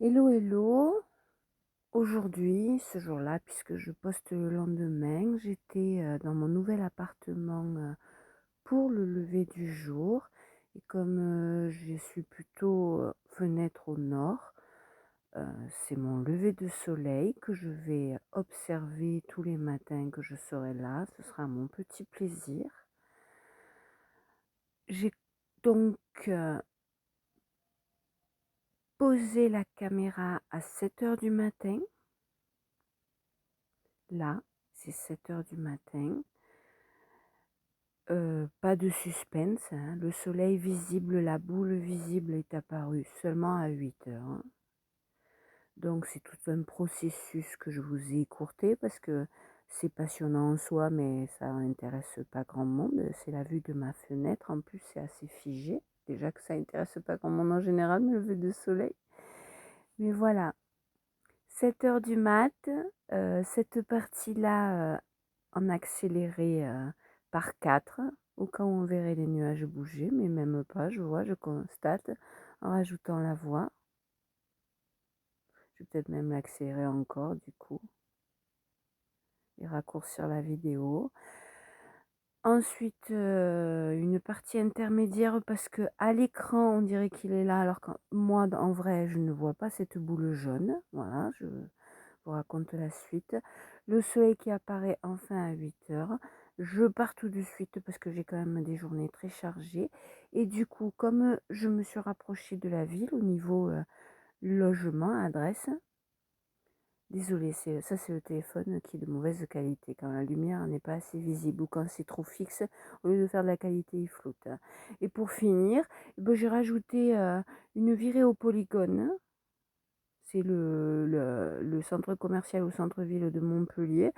Hello, hello. Aujourd'hui, ce jour-là, puisque je poste le lendemain, j'étais dans mon nouvel appartement pour le lever du jour. Et comme je suis plutôt fenêtre au nord, c'est mon lever de soleil que je vais observer tous les matins que je serai là. Ce sera mon petit plaisir. J'ai donc posé la caméra à 7 heures du matin. Là, c'est 7 heures du matin. Pas de suspense, hein. Le soleil visible, la boule visible est apparue seulement à 8 heures, hein. Donc c'est tout un processus que je vous ai écourté parce que c'est passionnant en soi, mais ça n'intéresse pas grand monde. C'est la vue de ma fenêtre. En plus, c'est assez figé. Déjà que ça intéresse pas grand monde en général, mais le lever de soleil. Mais voilà, 7 heures du mat, cette partie-là en accéléré par 4, au cas où on verrait les nuages bouger, mais même pas, je constate, en rajoutant la voix. Je vais peut-être même l'accélérer encore du coup, et raccourcir la vidéo. Ensuite, une partie intermédiaire parce que à l'écran, on dirait qu'il est là, alors que moi, en vrai, je ne vois pas cette boule jaune. Voilà, je vous raconte la suite. Le soleil qui apparaît enfin à 8 heures. Je pars tout de suite parce que j'ai quand même des journées très chargées. Et du coup, comme je me suis rapprochée de la ville au niveau logement, adresse, désolée, ça c'est le téléphone qui est de mauvaise qualité. Quand la lumière n'est pas assez visible ou quand c'est trop fixe, au lieu de faire de la qualité, il floute. Et pour finir, j'ai rajouté une virée au Polygone. C'est le centre commercial au centre-ville de Montpellier.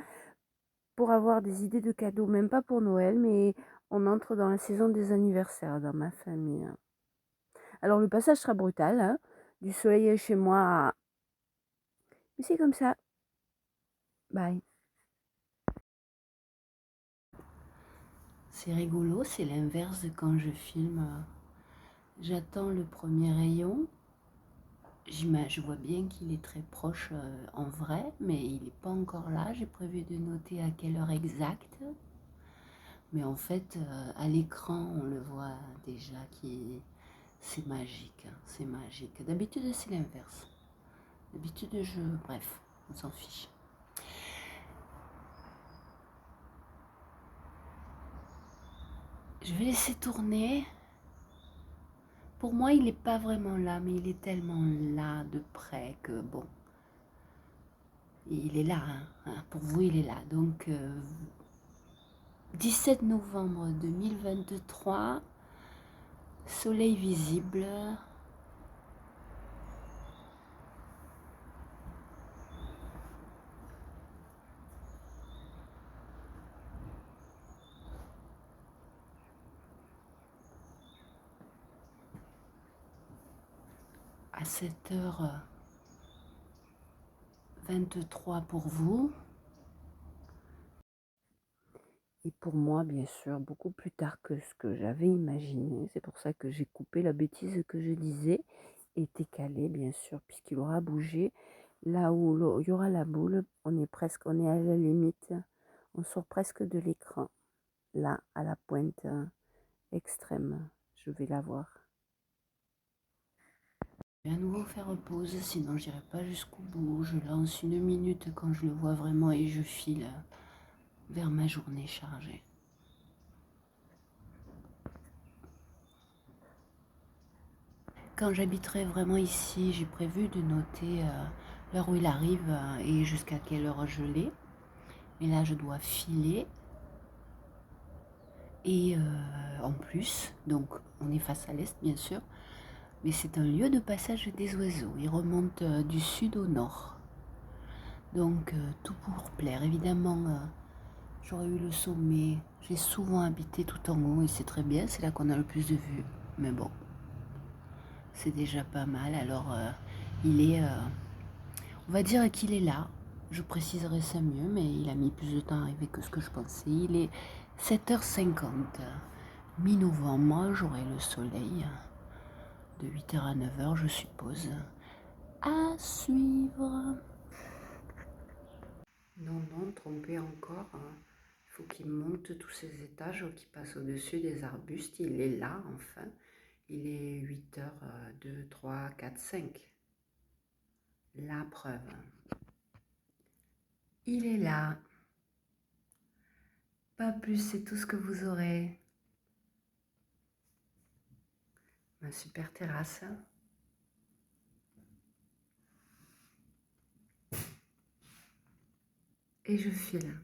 Pour avoir des idées de cadeaux, même pas pour Noël, mais on entre dans la saison des anniversaires dans ma famille. Alors le passage sera brutal, hein, du soleil chez moi, mais c'est comme ça. Bye. C'est rigolo, c'est l'inverse de quand je filme. J'attends le premier rayon. Je vois bien qu'il est très proche en vrai, mais il n'est pas encore là. J'ai prévu de noter à quelle heure exacte. Mais en fait, à l'écran, on le voit déjà qui c'est magique, hein, c'est magique. D'habitude, c'est l'inverse. D'habitude, bref, on s'en fiche. Je vais laisser tourner. Pour moi, il n'est pas vraiment là, mais il est tellement là de près que bon, il est là, hein. Pour vous, il est là. Donc, 17 novembre 2023, soleil visible. À 7h23 pour vous. Et pour moi, bien sûr, beaucoup plus tard que ce que j'avais imaginé. C'est pour ça que j'ai coupé la bêtise que je disais et décalé, bien sûr, puisqu'il aura bougé. Là où il y aura la boule, on est à la limite. On sort presque de l'écran. Là, à la pointe extrême, je vais la voir. Je vais à nouveau faire pause, sinon j'irai pas jusqu'au bout. Je lance 1 minute quand je le vois vraiment et je file vers ma journée chargée. Quand j'habiterai vraiment ici, j'ai prévu de noter l'heure où il arrive et jusqu'à quelle heure je l'ai. Mais là, je dois filer. Et en plus, donc on est face à l'est bien sûr, mais c'est un lieu de passage des oiseaux. Ils remontent du sud au nord. Donc tout pour plaire. Évidemment, j'aurais eu le sommet. J'ai souvent habité tout en haut et c'est très bien, c'est là qu'on a le plus de vues. Mais bon, c'est déjà pas mal. Alors il est... on va dire qu'il est là. Je préciserai ça mieux, mais il a mis plus de temps à arriver que ce que je pensais. Il est 7h50. Mi-novembre, j'aurai le soleil. De 8h à 9h, je suppose. À suivre. Non, non, trompé encore. Il faut qu'il monte tous ces étages, qu'il passe au-dessus des arbustes. Il est là, enfin. Il est 8h, 2, 3, 4, 5. La preuve. Il est là. Pas plus, c'est tout ce que vous aurez. Ma super terrasse. Et je file.